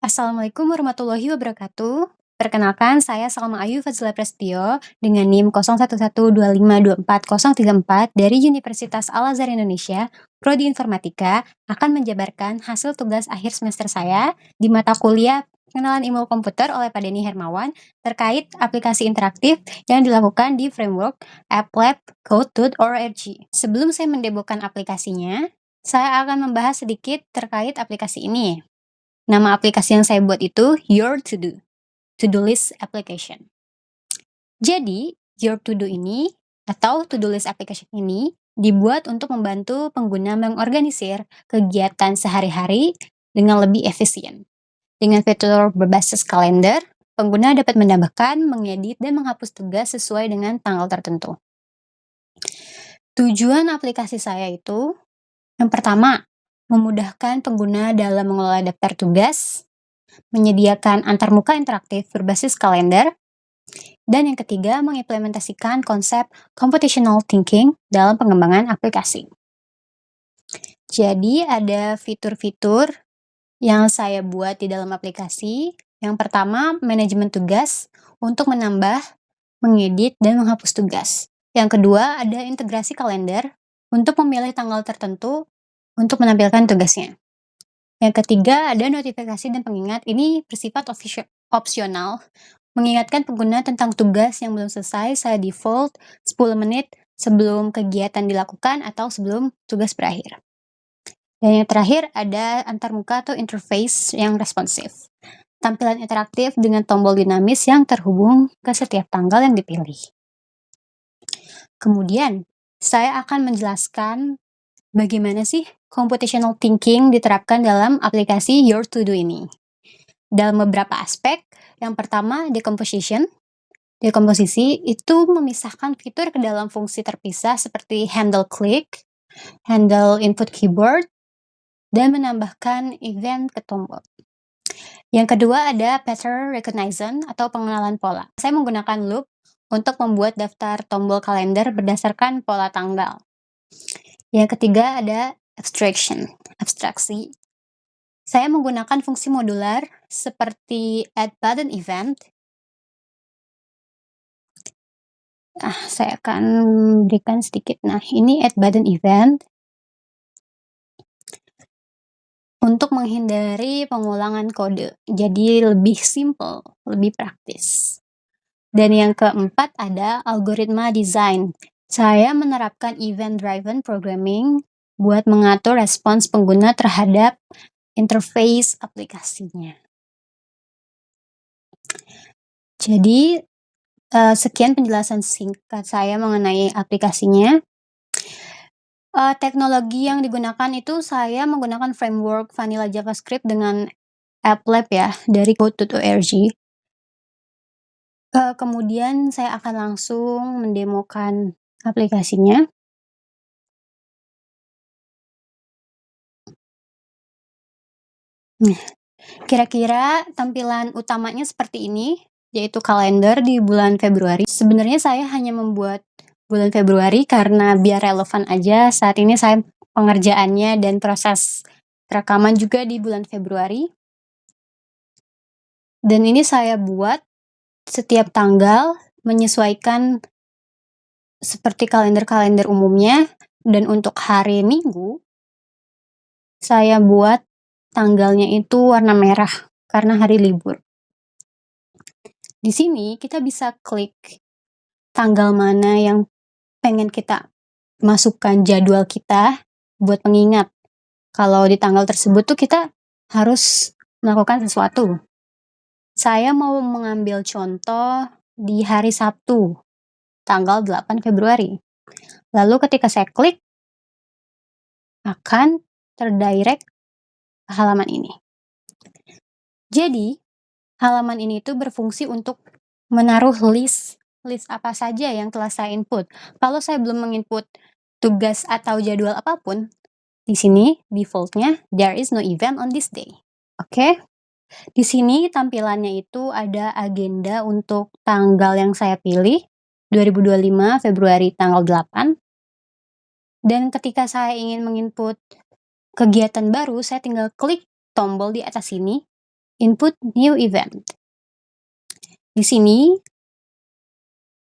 Assalamualaikum warahmatullahi wabarakatuh. Perkenalkan, saya Salma Ayu Fazila Prasetyo dengan NIM 0112524034 dari Universitas Al-Azhar Indonesia, Prodi Informatika, akan menjabarkan hasil tugas akhir semester saya di mata kuliah Pengenalan Ilmu Komputer oleh Pak Denny Hermawan terkait aplikasi interaktif yang dilakukan di framework applab.code.org. Sebelum saya mendemokan aplikasinya, saya akan membahas sedikit terkait aplikasi ini. Nama aplikasi yang saya buat itu Your To Do, To-do list application. Jadi, Your To Do ini atau To-do list application ini dibuat untuk membantu pengguna mengorganisir kegiatan sehari-hari dengan lebih efisien. Dengan fitur berbasis kalender, pengguna dapat menambahkan, mengedit, dan menghapus tugas sesuai dengan tanggal tertentu. Tujuan aplikasi saya itu, yang pertama, memudahkan pengguna dalam mengelola daftar tugas, menyediakan antarmuka interaktif berbasis kalender, dan yang ketiga, mengimplementasikan konsep computational thinking dalam pengembangan aplikasi. Jadi, ada fitur-fitur yang saya buat di dalam aplikasi. Yang pertama, manajemen tugas untuk menambah, mengedit, dan menghapus tugas. Yang kedua, ada integrasi kalender untuk memilih tanggal tertentu untuk menampilkan tugasnya. Yang ketiga, ada notifikasi dan pengingat. Ini bersifat opsional, mengingatkan pengguna tentang tugas yang belum selesai secara default 10 menit sebelum kegiatan dilakukan atau sebelum tugas berakhir. Dan yang terakhir, ada antarmuka atau interface yang responsif. Tampilan interaktif dengan tombol dinamis yang terhubung ke setiap tanggal yang dipilih. Kemudian, saya akan menjelaskan bagaimana sih computational thinking diterapkan dalam aplikasi Your To Do ini. Dalam beberapa aspek, yang pertama decomposition. Dekomposisi itu memisahkan fitur ke dalam fungsi terpisah seperti handle click, handle input keyboard, dan menambahkan event ke tombol. Yang kedua ada pattern recognition atau pengenalan pola. Saya menggunakan loop untuk membuat daftar tombol kalender berdasarkan pola tanggal. Yang ketiga ada abstraksi. Saya menggunakan fungsi modular seperti add button event. Saya akan berikan sedikit. Nah, ini add button event untuk menghindari pengulangan kode. Jadi lebih simple, lebih praktis. Dan yang keempat ada algoritma design. Saya menerapkan event-driven programming buat mengatur respons pengguna terhadap interface aplikasinya. Jadi, sekian penjelasan singkat saya mengenai aplikasinya. Teknologi yang digunakan itu saya menggunakan framework vanilla JavaScript dengan applab ya, dari code.org. Kemudian saya akan langsung mendemokan aplikasinya. Nah, kira-kira tampilan utamanya seperti ini, yaitu kalender di bulan Februari. Sebenarnya saya hanya membuat bulan Februari karena biar relevan aja. Saat ini saya pengerjaannya dan proses rekaman juga di bulan Februari. Dan ini saya buat setiap tanggal menyesuaikan seperti kalender-kalender umumnya. Dan untuk hari Minggu, saya buat tanggalnya itu warna merah karena hari libur. Di sini kita bisa klik tanggal mana yang pengen kita masukkan jadwal kita buat pengingat. Kalau di tanggal tersebut tuh kita harus melakukan sesuatu. Saya mau mengambil contoh di hari Sabtu, tanggal 8 Februari. Lalu ketika saya klik, akan terdirect ke halaman ini. Jadi, halaman ini tuh berfungsi untuk menaruh list apa saja yang telah saya input. Kalau saya belum menginput tugas atau jadwal apapun, di sini defaultnya there is no event on this day. Oke? Di sini tampilannya itu ada agenda untuk tanggal yang saya pilih, 2025 Februari tanggal 8. Dan ketika saya ingin menginput kegiatan baru, saya tinggal klik tombol di atas sini. input new event. Di sini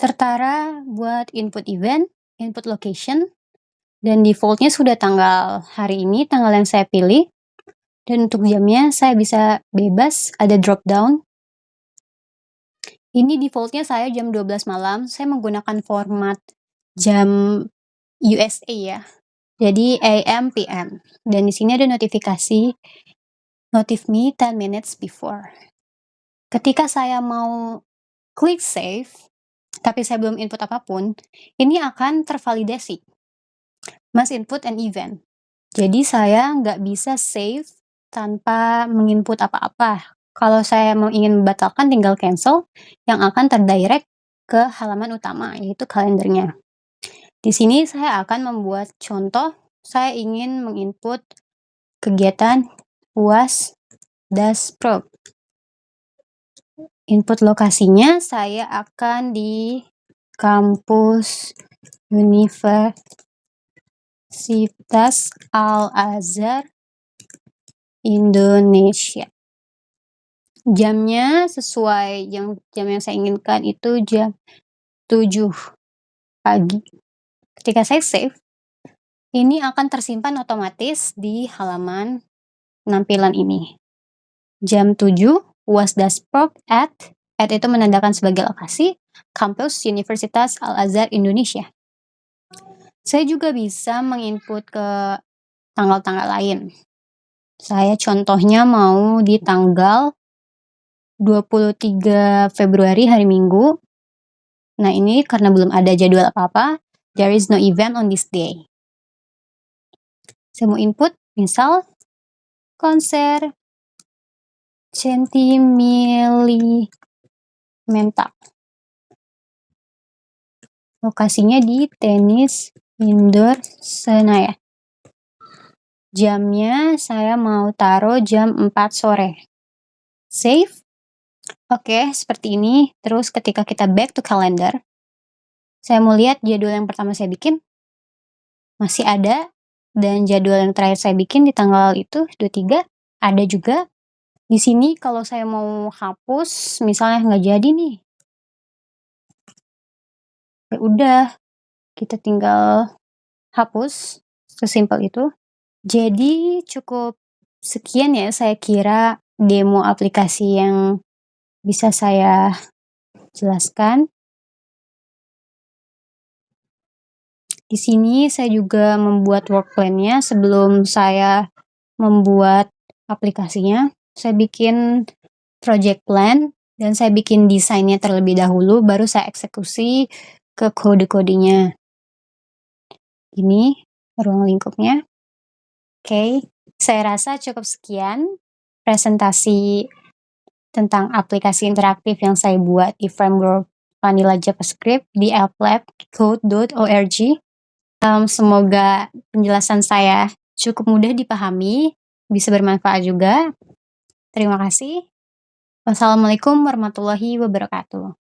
tertara buat input event, input location, dan defaultnya sudah tanggal hari ini, tanggal yang saya pilih. Dan untuk jamnya saya bisa bebas, ada drop down. Ini defaultnya saya jam 12 malam, saya menggunakan format jam USA ya. Jadi AM, PM. Dan di sini ada notifikasi, notif me 10 minutes before. Ketika saya mau klik save, tapi saya belum input apapun, ini akan tervalidasi. Must input an event. Jadi saya nggak bisa save tanpa menginput apa-apa. Kalau saya mau ingin membatalkan tinggal cancel, yang akan terdirect ke halaman utama, yaitu kalendernya. Di sini saya akan membuat contoh, saya ingin menginput kegiatan UAS Dasprog. Input lokasinya saya akan di kampus Universitas Al-Azhar Indonesia. Jamnya sesuai jam yang saya inginkan, itu jam 7 pagi. Ketika saya save, ini akan tersimpan otomatis di halaman penampilan ini. Jam 7, UAS Dasprog at itu menandakan sebagai lokasi, kampus Universitas Al-Azhar Indonesia. Saya juga bisa menginput ke tanggal-tanggal lain. Saya contohnya mau di tanggal 23 Februari hari Minggu. Nah, ini karena belum ada jadwal apa-apa, there is no event on this day. Saya mau input, misal konser Centimillimenta. Lokasinya di tenis indoor Senayan. Jamnya saya mau taruh jam 4 sore. Save. Oke, seperti ini. Terus ketika kita back to calendar, saya mau lihat jadwal yang pertama saya bikin masih ada, dan jadwal yang terakhir saya bikin di tanggal itu 23 ada juga. Di sini kalau saya mau hapus, misalnya nggak jadi nih, ya udah, kita tinggal hapus, sesimpel itu. Jadi cukup sekian ya, saya kira demo aplikasi yang bisa saya jelaskan. Di sini saya juga membuat work plan-nya sebelum saya membuat aplikasinya. Saya bikin project plan dan saya bikin desainnya terlebih dahulu, baru saya eksekusi ke kode-kodenya. Ini ruang lingkupnya. Oke, saya rasa cukup sekian presentasi tentang aplikasi interaktif yang saya buat di framework Vanilla JavaScript di applabcode.org. Semoga penjelasan saya cukup mudah dipahami, bisa bermanfaat juga. Terima kasih. Wassalamualaikum warahmatullahi wabarakatuh.